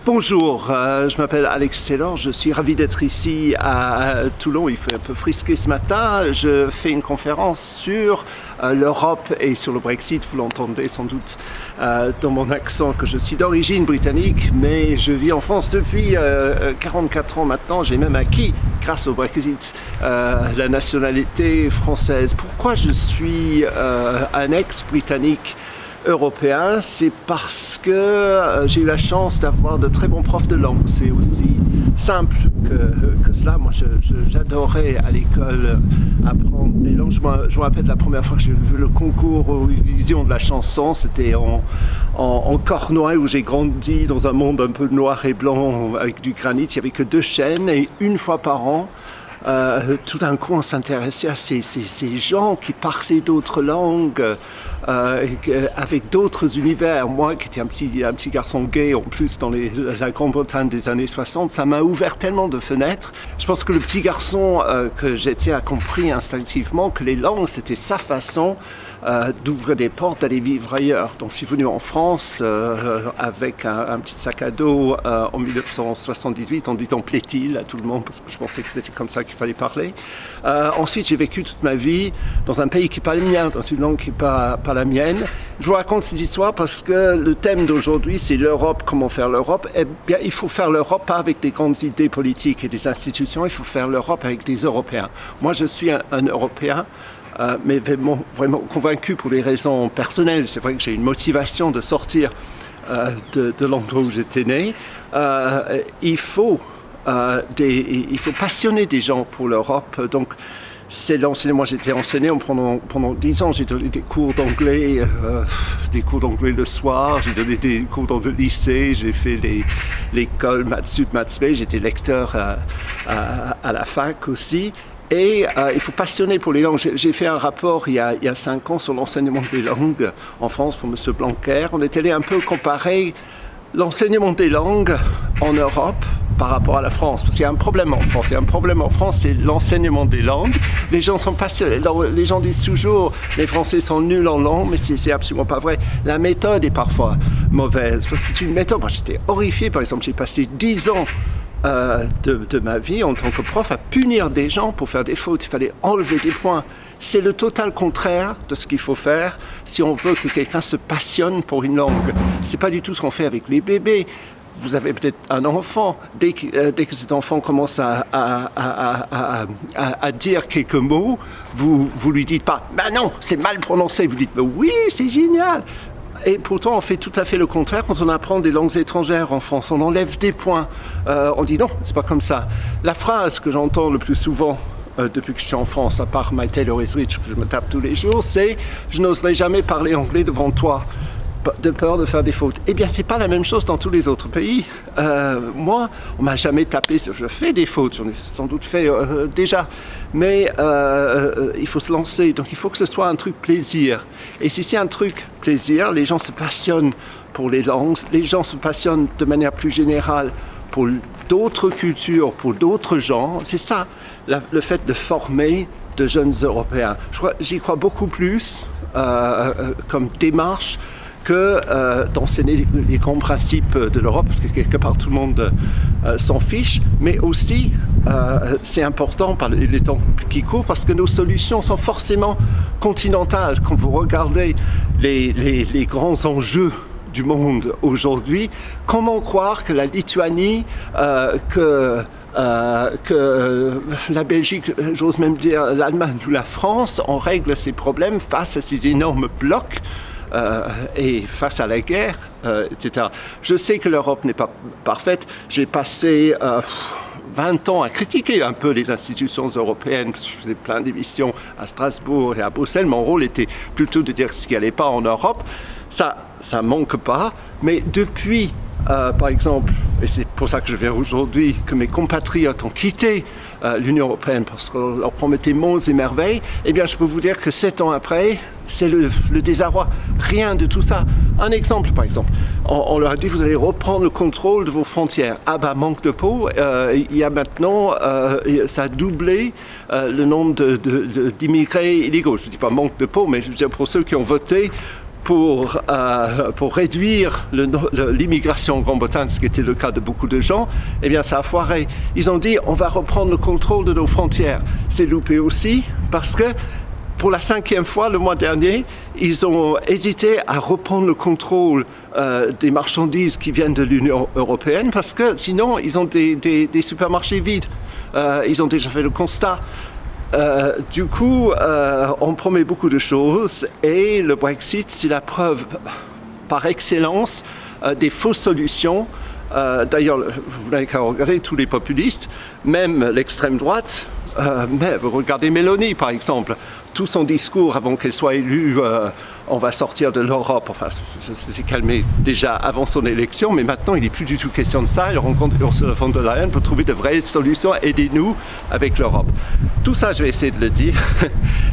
Bonjour, je m'appelle Alex Taylor, je suis ravi d'être ici à Toulon. Il fait un peu frisqué ce matin. Je fais une conférence sur l'Europe et sur le Brexit. Vous l'entendez sans doute dans mon accent que je suis d'origine britannique, mais je vis en France depuis 44 ans maintenant. J'ai même acquis, grâce au Brexit, la nationalité française. Pourquoi je suis un ex-britannique européen? C'est parce que j'ai eu la chance d'avoir de très bons profs de langue. C'est aussi simple que cela. Moi, j'adorais à l'école apprendre les langues. Je me rappelle la première fois que j'ai vu le concours Eurovision de la chanson, c'était en Cornouailles, où j'ai grandi dans un monde un peu noir et blanc avec du granit. Il n'y avait que 2 chaînes et une fois par an, tout d'un coup, on s'intéressait à ces gens qui parlaient d'autres langues, avec d'autres univers. Moi, qui étais un petit garçon gay, en plus, dans la Grande-Bretagne des années 60, ça m'a ouvert tellement de fenêtres. Je pense que le petit garçon que j'étais a compris instinctivement que les langues, c'était sa façon d'ouvrir des portes, d'aller vivre ailleurs. Donc je suis venu en France avec un petit sac à dos en 1978 en disant plaît-il à tout le monde parce que je pensais que c'était comme ça qu'il fallait parler. Ensuite j'ai vécu toute ma vie dans un pays qui n'est pas le mien, dans une langue qui n'est pas la mienne. Je vous raconte cette histoire parce que le thème d'aujourd'hui c'est l'Europe, comment faire l'Europe. Eh bien il faut faire l'Europe pas avec des grandes idées politiques et des institutions, il faut faire l'Europe avec des Européens. Moi je suis un Européen. Mais vraiment convaincu pour des raisons personnelles. C'est vrai que j'ai une motivation de sortir de l'endroit où j'étais né. Il faut passionner des gens pour l'Europe. Donc, c'est l'enseignement. Moi, j'étais enseignant pendant 10 ans. J'ai donné des cours d'anglais le soir. J'ai donné des cours dans le lycée. J'ai fait l'école Maths Sup, Maths B. J'étais lecteur à la fac aussi. Et il faut passionner pour les langues. J'ai fait un rapport il y a 5 ans sur l'enseignement des langues en France pour M. Blanquer. On est allé un peu comparer l'enseignement des langues en Europe par rapport à la France. Parce qu'il y a un problème en France. Il y a un problème en France, c'est l'enseignement des langues. Les gens sont passionnés. Les gens disent toujours les Français sont nuls en langue, mais c'est absolument pas vrai. La méthode est parfois mauvaise. Parce que c'est une méthode. Moi, j'étais horrifié. Par exemple, j'ai passé 10 ans de ma vie en tant que prof à punir des gens pour faire des fautes. Il fallait enlever des points. C'est le total contraire de ce qu'il faut faire si on veut que quelqu'un se passionne pour une langue. C'est pas du tout ce qu'on fait avec les bébés. Vous avez peut-être un enfant, dès que cet enfant commence à dire quelques mots, vous lui dites pas « Ben non, c'est mal prononcé », vous dites « Ben oui, c'est génial ». Et pourtant, on fait tout à fait le contraire quand on apprend des langues étrangères en France. On enlève des points. On dit non, c'est pas comme ça. La phrase que j'entends le plus souvent depuis que je suis en France, à part My Taylor is Rich, que je me tape tous les jours, c'est « je n'oserais jamais parler anglais devant toi ». De peur de faire des fautes. Eh bien, c'est pas la même chose dans tous les autres pays. Moi, on m'a jamais tapé sur... Je fais des fautes, j'en ai sans doute fait déjà. Mais il faut se lancer. Donc, il faut que ce soit un truc plaisir. Et si c'est un truc plaisir, les gens se passionnent pour les langues. Les gens se passionnent de manière plus générale pour d'autres cultures, pour d'autres genres. C'est ça, le fait de former de jeunes Européens. J'y crois beaucoup plus comme démarche que d'enseigner les grands principes de l'Europe, parce que quelque part tout le monde s'en fiche, mais aussi c'est important par les temps qui courent, parce que nos solutions sont forcément continentales. Quand vous regardez les grands enjeux du monde aujourd'hui, comment croire que la Lituanie, que la Belgique, j'ose même dire l'Allemagne ou la France, on règle ces problèmes face à ces énormes blocs et face à la guerre, etc. Je sais que l'Europe n'est pas parfaite. J'ai passé 20 ans à critiquer un peu les institutions européennes, parce que je faisais plein d'émissions à Strasbourg et à Bruxelles. Mon rôle était plutôt de dire ce qui n'allait pas en Europe. Ça manque pas, mais depuis, par exemple, et c'est pour ça que je viens aujourd'hui, que mes compatriotes ont quitté l'Union européenne parce qu'on leur promettait monts et merveilles, eh bien je peux vous dire que 7 ans après, c'est le désarroi. Rien de tout ça. Un exemple, par exemple. On leur a dit, vous allez reprendre le contrôle de vos frontières. Ah bah, manque de peau. Il y a maintenant, ça a doublé le nombre d'immigrés illégaux. Je ne dis pas manque de peau, mais je veux dire pour ceux qui ont voté pour réduire l'immigration en Grande-Bretagne, ce qui était le cas de beaucoup de gens, eh bien ça a foiré. Ils ont dit on va reprendre le contrôle de nos frontières. C'est loupé aussi parce que pour la 5e fois le mois dernier, ils ont hésité à reprendre le contrôle des marchandises qui viennent de l'Union européenne parce que sinon ils ont des supermarchés vides. Ils ont déjà fait le constat. Du coup, on promet beaucoup de choses et le Brexit, c'est la preuve par excellence des fausses solutions. D'ailleurs, vous n'avez qu'à regarder tous les populistes, même l'extrême droite, mais vous regardez Mélanie par exemple, tout son discours avant qu'elle soit élue, on va sortir de l'Europe, enfin ça s'est calmé déjà avant son élection, mais maintenant il n'est plus du tout question de ça, il rencontre Ursula von der Leyen pour trouver de vraies solutions, aidez-nous avec l'Europe. Tout ça je vais essayer de le dire,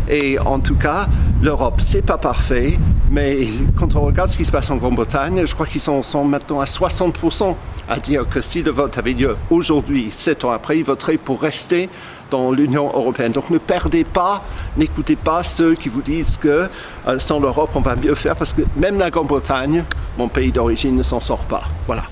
et en tout cas l'Europe c'est pas parfait, mais quand on regarde ce qui se passe en Grande-Bretagne, je crois qu'ils sont maintenant à 60% à dire que si le vote avait lieu aujourd'hui, 7 ans après, ils voteraient pour rester dans l'Union européenne. Donc ne perdez pas, n'écoutez pas ceux qui vous disent que sans l'Europe on va mieux faire, parce que même la Grande-Bretagne, mon pays d'origine, ne s'en sort pas. Voilà.